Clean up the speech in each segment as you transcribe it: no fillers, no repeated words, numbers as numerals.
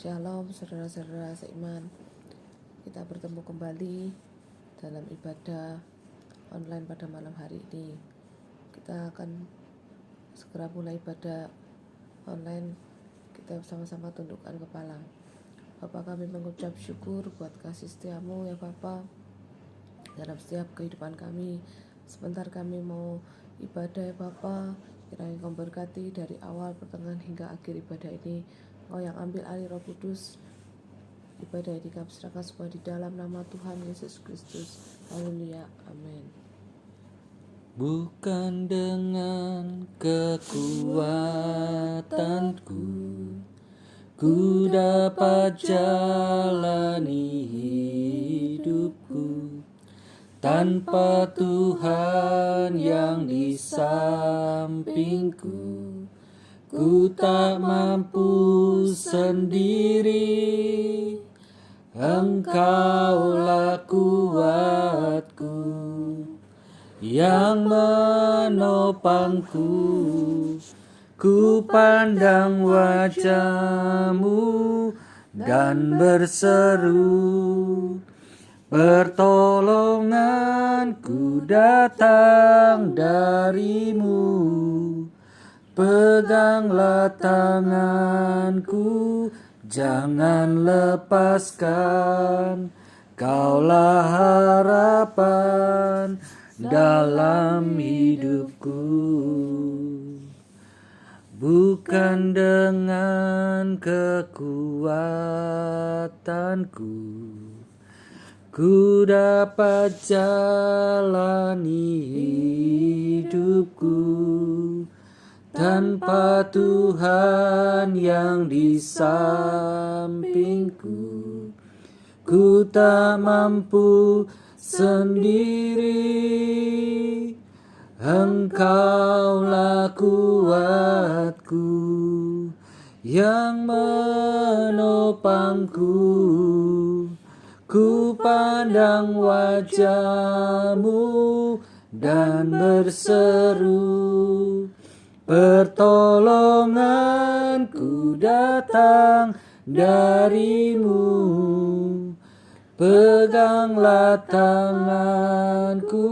Shalom saudara-saudara seiman. Kita bertemu kembali dalam ibadah online pada malam hari ini. Kita akan segera mulai ibadah online. Kita sama-sama tundukkan kepala. Bapa, kami mengucap syukur buat kasih setiamu ya Bapa dalam setiap kehidupan kami. Sebentar kami mau ibadah ya Bapa, kiranya Kau berkati dari awal, pertengahan hingga akhir ibadah ini. Kau yang ambil alih Roh Kudus. Ibadah ini kami serahkan semua di dalam nama Tuhan Yesus Kristus. Haleluya. Amin. Bukan dengan kekuatanku ku dapat jalani hidupku, tanpa Tuhan yang di sampingku ku tak mampu sendiri. Engkaulah kuatku yang menopangku. Ku pandang wajah-Mu dan berseru, pertolonganku datang dari-Mu. Peganglah tanganku, jangan lepaskan. Kaulah harapan dalam hidupku. Bukan dengan kekuatanku ku dapat jalani hidupku, tanpa Tuhan yang di sampingku ku tak mampu sendiri. Engkaulah kuatku yang menopangku. Ku pandang wajah-Mu dan berseru, pertolonganku datang dari-Mu. Peganglah tanganku,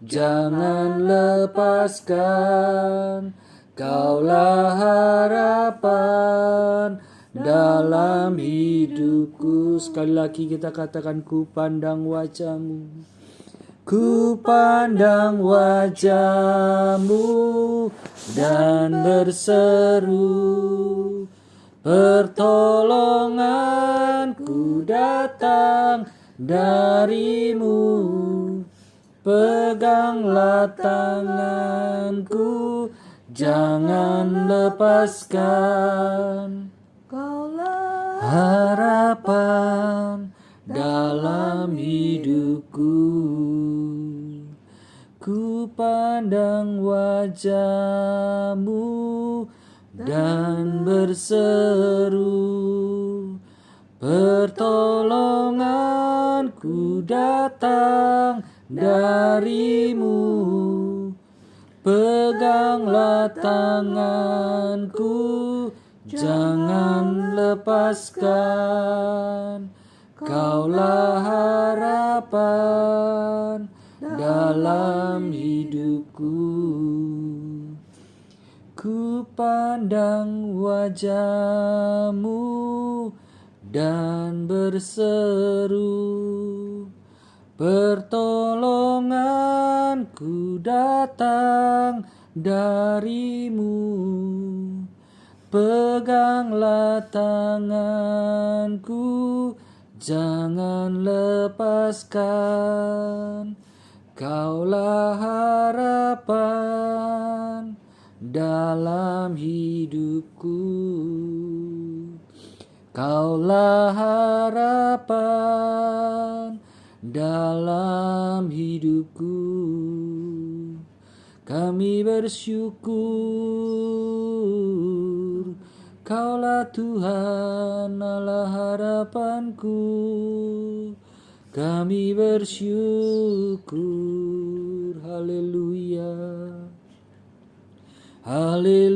jangan lepaskan. Kaulah harapan dalam hidupku. Sekali lagi kita katakan, ku pandang wajah-Mu. Ku pandang wajah-Mu dan berseru, pertolonganku datang dari-Mu. Peganglah tanganku, jangan lepaskan. Kaulah harapan dalam hidupku. Ku pandang wajah-Mu dan berseru, pertolonganku datang dari-Mu. Peganglah tanganku, jangan lepaskan. Kaulah harapan dalam hidupku. Ku pandang wajah-Mu dan berseru, pertolonganku datang dari-Mu. Peganglah tanganku, jangan lepaskan. Kaulah harapan dalam hidupku. Kaulah harapan dalam hidupku. Kami bersyukur, Kaulah Tuhan Allah harapanku. Kami bersyukur, haleluya. Haleluya.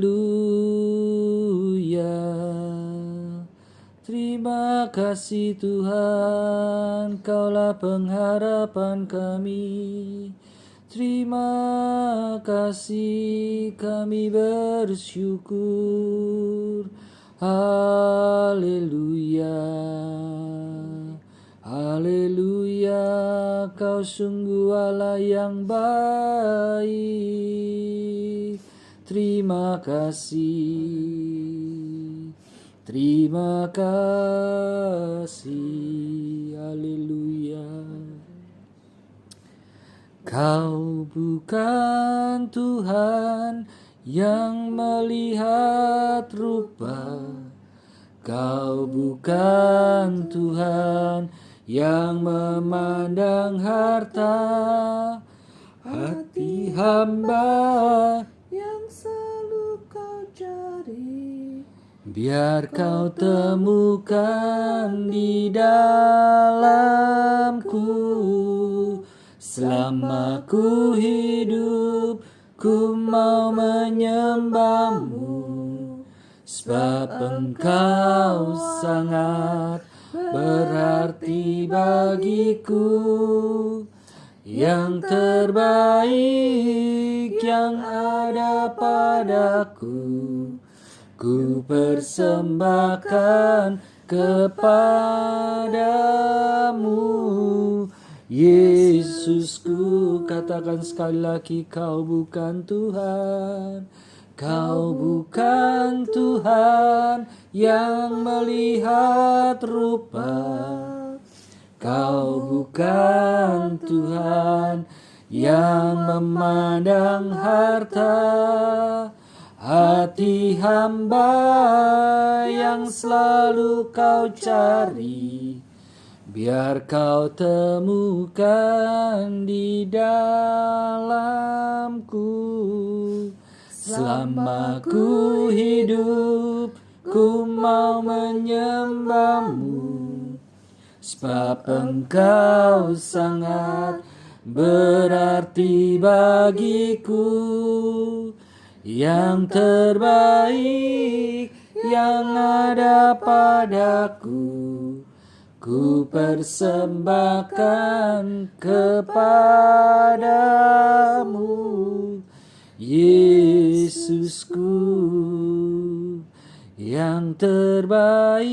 Terima kasih Tuhan, Kaulah pengharapan kami. Terima kasih, kami bersyukur. Haleluya. Haleluya, Kau sungguh Allah yang baik. Terima kasih. Terima kasih. Haleluya. Kau bukan Tuhan yang melihat rupa. Kau bukan Tuhan yang memandang harta. Hati hamba yang selalu Kau cari, biar Kau temukan di dalamku. Selama ku hidup, ku mau menyembah-Mu, sebab Engkau sangat berarti bagiku. Yang terbaik yang ada padaku, ku persembahkan kepadamu. Yesusku, katakan sekali lagi, Kau bukan Tuhan. Kau bukan Tuhan yang melihat rupa. Kau bukan Tuhan yang memandang harta. Hati hamba yang selalu Kau cari, biar Kau temukan di dalamku. Selama ku hidup, ku mau menyembah-Mu, sebab Engkau sangat berarti bagiku. Yang terbaik yang ada padaku, ku persembahkan kepadamu. Yesusku, yang terbaik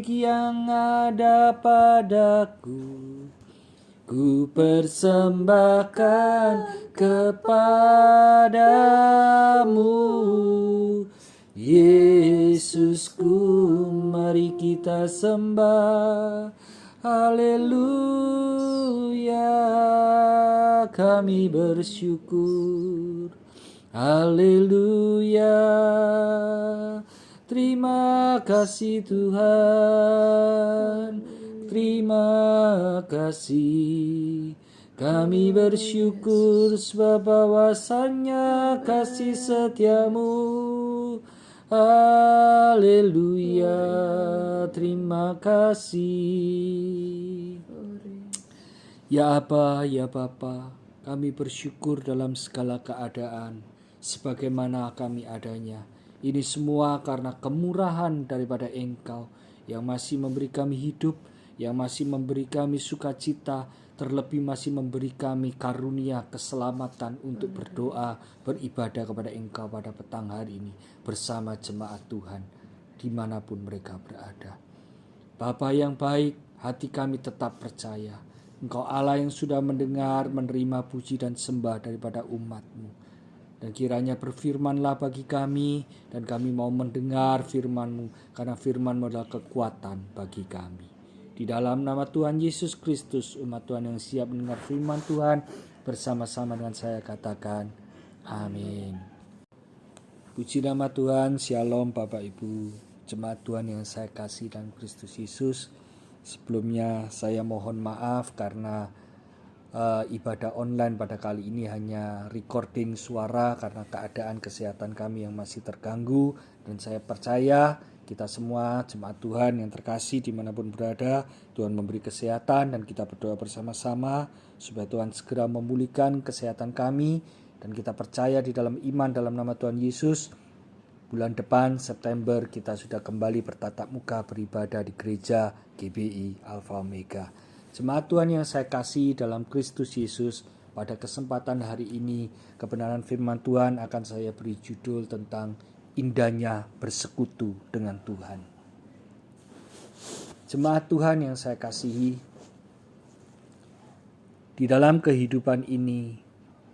yang ada padaku, ku persembahkan kepadamu. Yesusku, mari kita sembah. Haleluya, kami bersyukur. Haleluya, terima kasih Tuhan. Terima kasih, kami bersyukur sebab bahwasannya kasih setiamu. Haleluya, terima kasih. Ya Aba, ya Bapa, kami bersyukur dalam segala keadaan, sebagaimana kami adanya. Ini semua karena kemurahan daripada Engkau yang masih memberi kami hidup, yang masih memberi kami sukacita, terlebih masih memberi kami karunia keselamatan untuk berdoa, beribadah kepada Engkau pada petang hari ini bersama jemaat Tuhan dimanapun mereka berada. Bapa yang baik, hati kami tetap percaya Engkau Allah yang sudah mendengar, menerima puji dan sembah daripada umat-Mu. Dan kiranya berfirmanlah bagi kami, dan kami mau mendengar firman-Mu, karena firman-Mu adalah kekuatan bagi kami. Di dalam nama Tuhan Yesus Kristus, umat Tuhan yang siap mendengar firman Tuhan, bersama-sama dengan saya katakan, amin. Puji nama Tuhan, shalom Bapak Ibu, jemaat Tuhan yang saya kasih dalam Kristus Yesus. Sebelumnya saya mohon maaf karena ibadah online pada kali ini hanya recording suara karena keadaan kesehatan kami yang masih terganggu. Dan saya percaya kita semua jemaat Tuhan yang terkasih dimanapun berada, Tuhan memberi kesehatan dan kita berdoa bersama-sama supaya Tuhan segera memulihkan kesehatan kami. Dan kita percaya di dalam iman dalam nama Tuhan Yesus, Bulan depan September kita sudah kembali bertatap muka beribadah di gereja GBI Alpha Omega. Jemaat Tuhan yang saya kasih dalam Kristus Yesus, pada kesempatan hari ini kebenaran firman Tuhan akan saya beri judul tentang indahnya bersekutu dengan Tuhan. Jemaat Tuhan yang saya kasihi, di dalam kehidupan ini,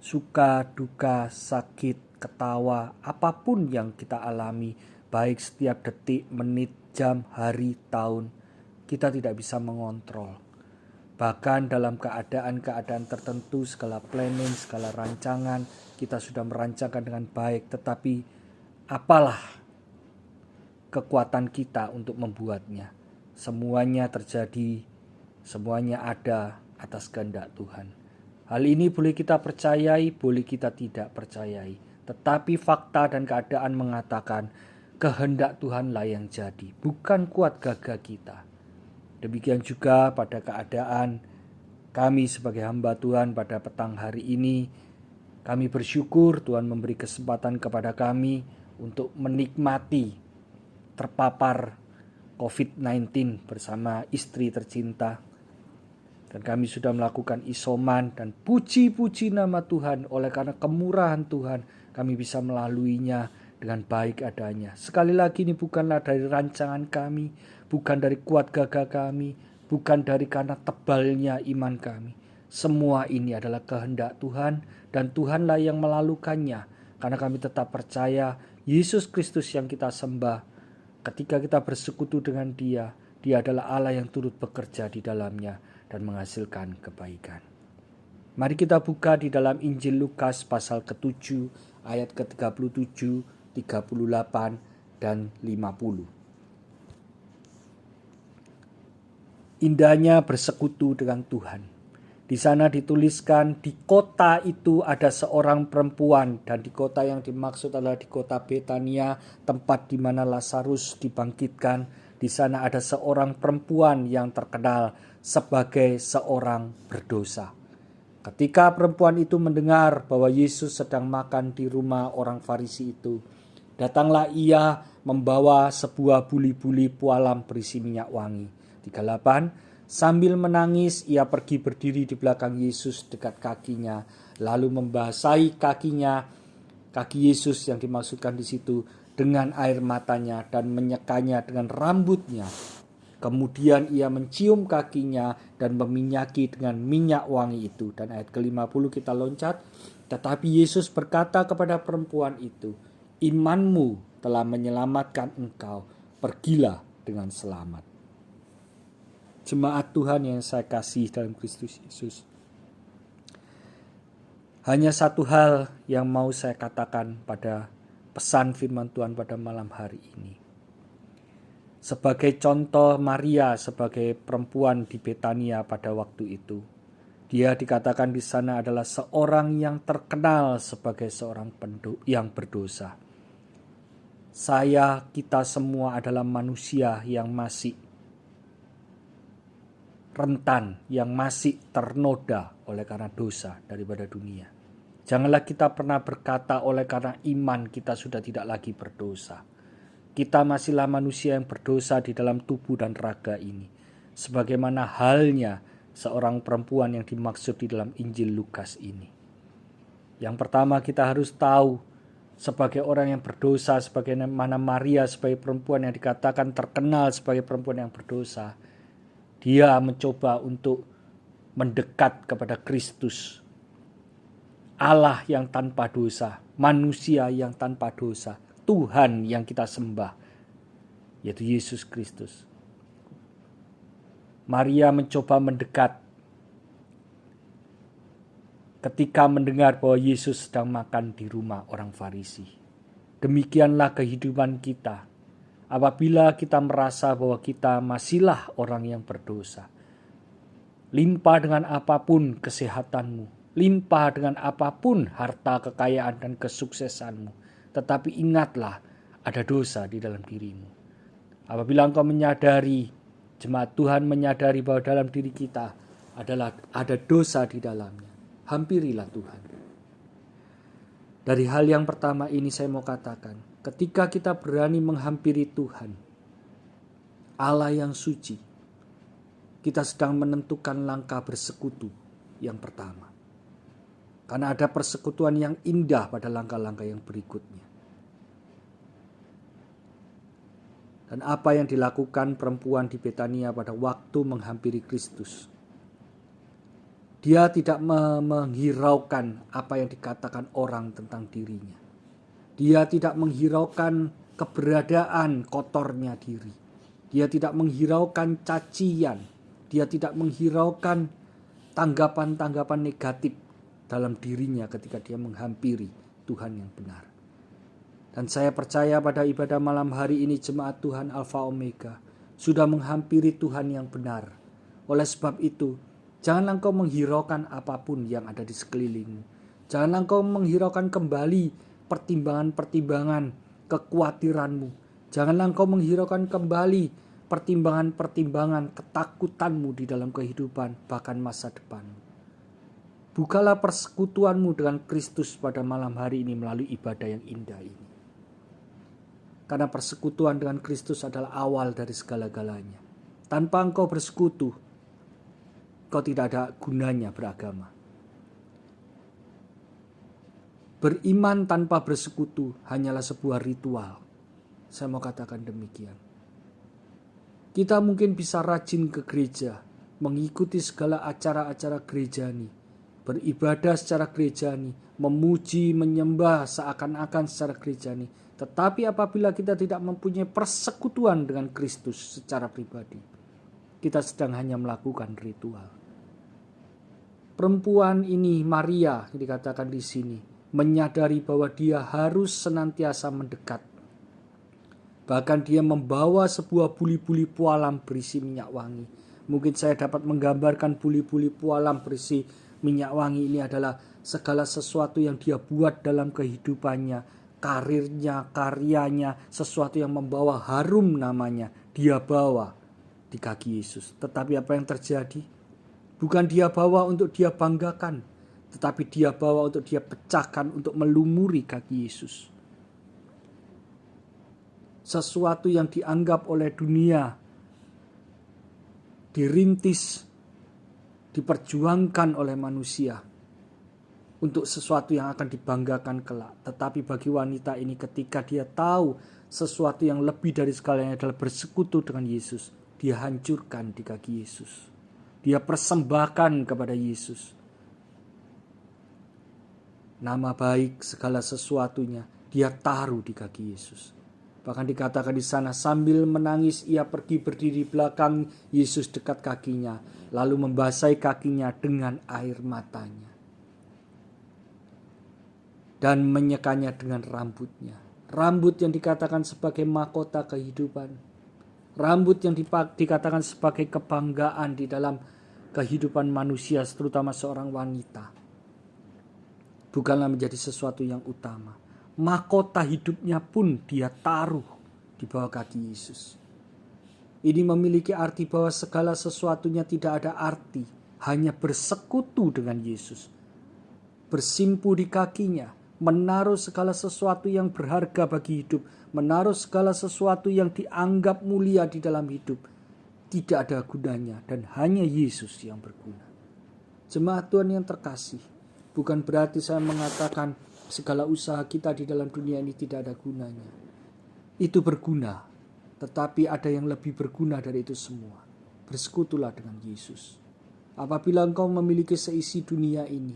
suka, duka, sakit, ketawa, apapun yang kita alami, baik setiap detik, menit, jam, hari, tahun, kita tidak bisa mengontrol. Bahkan dalam keadaan-keadaan tertentu, segala planning, segala rancangan, kita sudah merancangkan dengan baik, tetapi apalah kekuatan kita untuk membuatnya. Semuanya terjadi, semuanya ada atas kehendak Tuhan. Hal ini boleh kita percayai, boleh kita tidak percayai. Tetapi fakta dan keadaan mengatakan kehendak Tuhanlah yang jadi, bukan kuat gagah kita. Demikian juga pada keadaan kami sebagai hamba Tuhan pada petang hari ini, kami bersyukur Tuhan memberi kesempatan kepada kami untuk menikmati terpapar COVID-19 bersama istri tercinta. Dan kami sudah melakukan isoman dan puji-puji nama Tuhan, oleh karena kemurahan Tuhan kami bisa melaluinya dengan baik adanya. Sekali lagi ini bukanlah dari rancangan kami, bukan dari kuat gagah kami, bukan dari karena tebalnya iman kami. Semua ini adalah kehendak Tuhan dan Tuhanlah yang melalukannya. Karena kami tetap percaya Yesus Kristus yang kita sembah, ketika kita bersekutu dengan Dia, Dia adalah Allah yang turut bekerja di dalamnya dan menghasilkan kebaikan. Mari kita buka di dalam Injil Lukas pasal ke-7 ayat ke-37, 38, dan 50. Indahnya bersekutu dengan Tuhan. Di sana dituliskan, di kota itu ada seorang perempuan, dan di kota yang dimaksud adalah di kota Betania, tempat di mana Lazarus dibangkitkan. Di sana ada seorang perempuan yang terkenal sebagai seorang berdosa. Ketika perempuan itu mendengar bahwa Yesus sedang makan di rumah orang Farisi itu, datanglah ia membawa sebuah buli-buli pualam berisi minyak wangi. 38, sambil menangis ia pergi berdiri di belakang Yesus dekat kakinya, lalu membasahi kaki Yesus yang dimaksudkan di situ dengan air matanya dan menyekanya dengan rambutnya. Kemudian ia mencium kakinya dan meminyaki dengan minyak wangi itu. Dan ayat ke-50 kita loncat. Tetapi Yesus berkata kepada perempuan itu, imanmu telah menyelamatkan engkau, pergilah dengan selamat. Jemaat Tuhan yang saya kasih dalam Kristus Yesus, hanya satu hal yang mau saya katakan pada pesan firman Tuhan pada malam hari ini. Sebagai contoh Maria sebagai perempuan di Betania pada waktu itu, dia dikatakan di sana adalah seorang yang terkenal sebagai seorang yang berdosa. Kita semua adalah manusia yang masih rentan, yang masih ternoda oleh karena dosa daripada dunia. Janganlah kita pernah berkata oleh karena iman kita sudah tidak lagi berdosa. Kita masihlah manusia yang berdosa di dalam tubuh dan raga ini. Sebagaimana halnya seorang perempuan yang dimaksud di dalam Injil Lukas ini. Yang pertama kita harus tahu, sebagai orang yang berdosa, sebagaimana Maria sebagai perempuan yang dikatakan terkenal sebagai perempuan yang berdosa, dia mencoba untuk mendekat kepada Kristus, Allah yang tanpa dosa, manusia yang tanpa dosa, Tuhan yang kita sembah, yaitu Yesus Kristus. Maria mencoba mendekat ketika mendengar bahwa Yesus sedang makan di rumah orang Farisi. Demikianlah kehidupan kita. Apabila kita merasa bahwa kita masihlah orang yang berdosa, limpah dengan apapun kesehatanmu, limpah dengan apapun harta kekayaan dan kesuksesanmu, tetapi ingatlah ada dosa di dalam dirimu. Apabila engkau menyadari, jemaat Tuhan menyadari bahwa dalam diri kita ada dosa di dalamnya, hampirilah Tuhan. Dari hal yang pertama ini saya mau katakan, Ketika kita berani menghampiri Tuhan, Allah yang suci, kita sedang menentukan langkah bersekutu yang pertama. Karena ada persekutuan yang indah pada langkah-langkah yang berikutnya. Dan apa yang dilakukan perempuan di Betania pada waktu menghampiri Kristus? Dia tidak menghiraukan apa yang dikatakan orang tentang dirinya. Dia tidak menghiraukan keberadaan kotornya diri. Dia tidak menghiraukan cacian. Dia tidak menghiraukan tanggapan-tanggapan negatif dalam dirinya ketika dia menghampiri Tuhan yang benar. Dan saya percaya pada ibadah malam hari ini jemaat Tuhan Alfa Omega sudah menghampiri Tuhan yang benar. Oleh sebab itu, janganlah engkau menghiraukan apapun yang ada di sekelilingmu. Janganlah engkau menghiraukan kembali pertimbangan-pertimbangan kekhawatiranmu. Janganlah engkau menghiraukan kembali pertimbangan-pertimbangan ketakutanmu di dalam kehidupan bahkan masa depanmu. Bukalah persekutuanmu dengan Kristus pada malam hari ini melalui ibadah yang indah ini. Karena persekutuan dengan Kristus adalah awal dari segala-galanya. Tanpa engkau bersekutu, engkau tidak ada gunanya beragama. Beriman tanpa bersekutu hanyalah sebuah ritual. Saya mau katakan demikian. Kita mungkin bisa rajin ke gereja, mengikuti segala acara-acara gerejani, beribadah secara gerejani, memuji, menyembah seakan-akan secara gerejani. Tetapi apabila kita tidak mempunyai persekutuan dengan Kristus secara pribadi, kita sedang hanya melakukan ritual. Perempuan ini, Maria, dikatakan di sini, menyadari bahwa dia harus senantiasa mendekat. Bahkan dia membawa sebuah buli-buli pualam berisi minyak wangi. Mungkin saya dapat menggambarkan buli-buli pualam berisi minyak wangi ini adalah segala sesuatu yang dia buat dalam kehidupannya, karirnya, karyanya, sesuatu yang membawa harum namanya, dia bawa di kaki Yesus. Tetapi apa yang terjadi? Bukan dia bawa untuk dia banggakan, tetapi dia bawa untuk dia pecahkan, untuk melumuri kaki Yesus. Sesuatu yang dianggap oleh dunia, dirintis, diperjuangkan oleh manusia untuk sesuatu yang akan dibanggakan kelak. Tetapi bagi wanita ini ketika dia tahu sesuatu yang lebih dari segalanya adalah bersekutu dengan Yesus, dia hancurkan di kaki Yesus. Dia persembahkan kepada Yesus nama baik, segala sesuatunya dia taruh di kaki Yesus. Bahkan dikatakan di sana, sambil menangis ia pergi berdiri di belakang Yesus dekat kakinya, lalu membasahi kakinya dengan air matanya dan menyekanya dengan rambutnya. Rambut yang dikatakan sebagai mahkota kehidupan, rambut yang dikatakan sebagai kebanggaan di dalam kehidupan manusia, terutama seorang wanita, bukanlah menjadi sesuatu yang utama. Mahkota hidupnya pun dia taruh di bawah kaki Yesus. Ini memiliki arti bahwa segala sesuatunya tidak ada arti, hanya bersekutu dengan Yesus, bersimpu di kakinya, menaruh segala sesuatu yang berharga bagi hidup, menaruh segala sesuatu yang dianggap mulia di dalam hidup, tidak ada gunanya dan hanya Yesus yang berguna. Jemaat Tuhan yang terkasih, bukan berarti saya mengatakan segala usaha kita di dalam dunia ini tidak ada gunanya. Itu berguna, tetapi ada yang lebih berguna dari itu semua. Bersekutulah dengan Yesus. Apabila engkau memiliki seisi dunia ini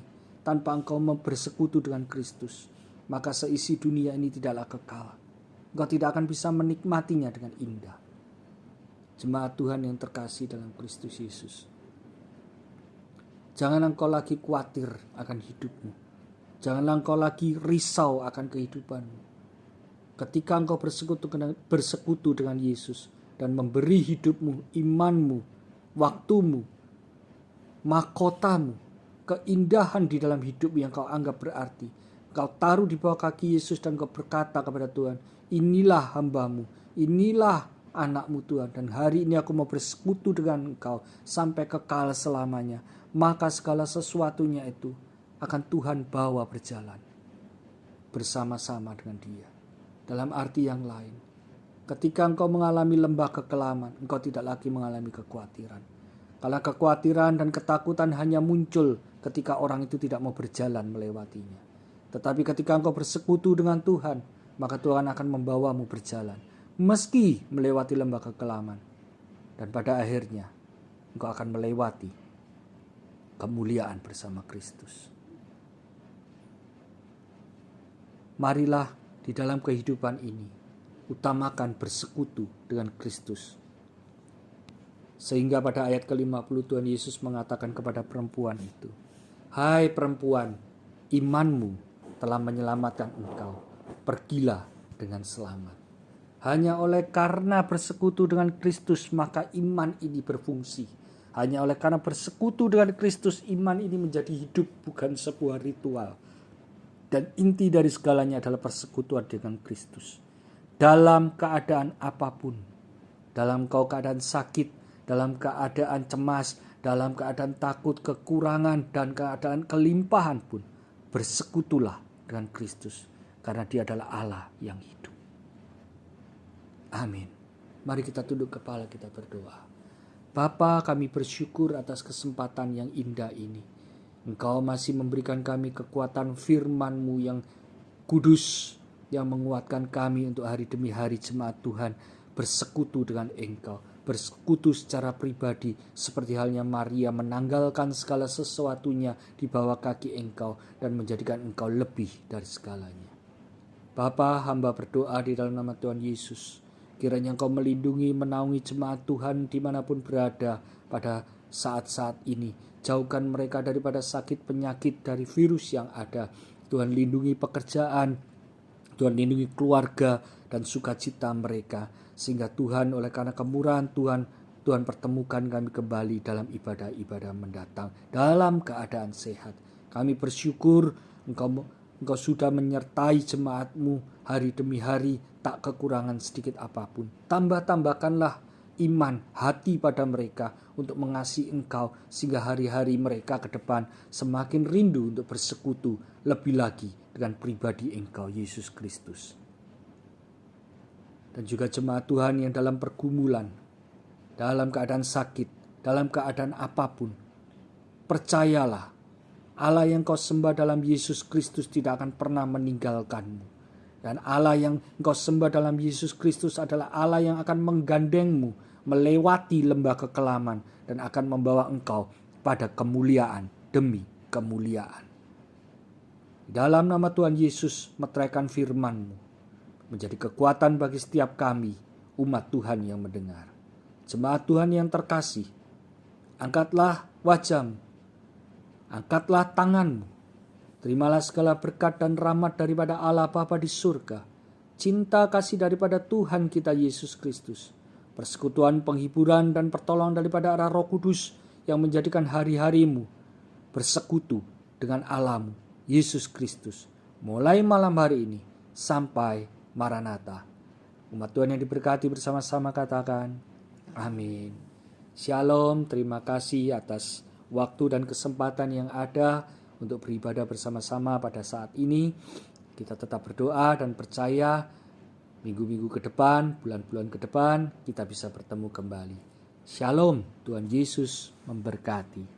tanpa engkau bersekutu dengan Kristus, maka seisi dunia ini tidaklah kekal. Engkau tidak akan bisa menikmatinya dengan indah. Jemaat Tuhan yang terkasih dalam Kristus Yesus, jangan engkau lagi khawatir akan hidupmu. Janganlah engkau lagi risau akan kehidupanmu. Ketika engkau bersekutu dengan Yesus dan memberi hidupmu, imanmu, waktumu, mahkotamu, keindahan di dalam hidup yang kau anggap berarti, kau taruh di bawah kaki Yesus dan kau berkata kepada Tuhan, inilah hambamu, inilah anakmu Tuhan, dan hari ini aku mau bersekutu dengan engkau sampai kekal selamanya. Maka segala sesuatunya itu akan Tuhan bawa berjalan bersama-sama dengan dia. Dalam arti yang lain, ketika engkau mengalami lembah kekelaman, engkau tidak lagi mengalami kekhawatiran. Karena kekhawatiran dan ketakutan hanya muncul ketika orang itu tidak mau berjalan melewatinya. Tetapi ketika engkau bersekutu dengan Tuhan, maka Tuhan akan membawamu berjalan, meski melewati lembah kekelaman. Dan pada akhirnya, engkau akan melewati kemuliaan bersama Kristus. Marilah di dalam kehidupan ini, utamakan bersekutu dengan Kristus. Sehingga pada ayat ke-50 Tuhan Yesus mengatakan kepada perempuan itu, "Hai perempuan, imanmu telah menyelamatkan engkau. Pergilah dengan selamat." Hanya oleh karena bersekutu dengan Kristus, maka iman ini berfungsi. Hanya oleh karena bersekutu dengan Kristus, iman ini menjadi hidup, bukan sebuah ritual. Dan inti dari segalanya adalah persekutuan dengan Kristus. Dalam keadaan apapun, dalam keadaan sakit, dalam keadaan cemas, dalam keadaan takut, kekurangan, dan keadaan kelimpahan pun, bersekutulah dengan Kristus. Karena Dia adalah Allah yang hidup. Amin. Mari kita tunduk kepala, kita berdoa. Bapa, kami bersyukur atas kesempatan yang indah ini. Engkau masih memberikan kami kekuatan firman-Mu yang kudus, yang menguatkan kami untuk hari demi hari jemaat Tuhan bersekutu dengan Engkau, bersekutu secara pribadi, seperti halnya Maria menanggalkan segala sesuatunya di bawah kaki Engkau dan menjadikan Engkau lebih dari segalanya. Bapa, hamba berdoa di dalam nama Tuhan Yesus, kiranya Engkau melindungi, menaungi jemaat Tuhan dimanapun berada pada saat-saat ini. Jauhkan mereka daripada sakit penyakit, dari virus yang ada. Tuhan lindungi pekerjaan, Tuhan lindungi keluarga dan sukacita mereka. Sehingga Tuhan, oleh karena kemurahan Tuhan, Tuhan pertemukan kami kembali dalam ibadah-ibadah mendatang dalam keadaan sehat. Kami bersyukur Engkau sudah menyertai jemaat-Mu hari demi hari, tak kekurangan sedikit apapun. Tambahkanlah iman, hati pada mereka untuk mengasihi Engkau, sehingga hari-hari mereka ke depan semakin rindu untuk bersekutu lebih lagi dengan pribadi Engkau, Yesus Kristus. Dan juga jemaat Tuhan yang dalam pergumulan, dalam keadaan sakit, dalam keadaan apapun, percayalah, Allah yang Kau sembah dalam Yesus Kristus tidak akan pernah meninggalkanmu. Dan Allah yang Engkau sembah dalam Yesus Kristus adalah Allah yang akan menggandengmu melewati lembah kekelaman dan akan membawa engkau pada kemuliaan demi kemuliaan. Dalam nama Tuhan Yesus, meteraikan firman-Mu menjadi kekuatan bagi setiap kami, umat Tuhan yang mendengar. Jemaat Tuhan yang terkasih, angkatlah wajah-Mu, angkatlah tangan-Mu. Terimalah segala berkat dan rahmat daripada Allah Bapa di surga, cinta kasih daripada Tuhan kita Yesus Kristus, persekutuan, penghiburan, dan pertolongan daripada arah Roh Kudus yang menjadikan hari-harimu bersekutu dengan Allah-Mu, Yesus Kristus, mulai malam hari ini sampai Maranatha. Umat Tuhan yang diberkati bersama-sama katakan, amin. Shalom, terima kasih atas waktu dan kesempatan yang ada untuk beribadah bersama-sama pada saat ini. Kita tetap berdoa dan percaya minggu-minggu ke depan, bulan-bulan ke depan, kita bisa bertemu kembali. Shalom, Tuhan Yesus memberkati.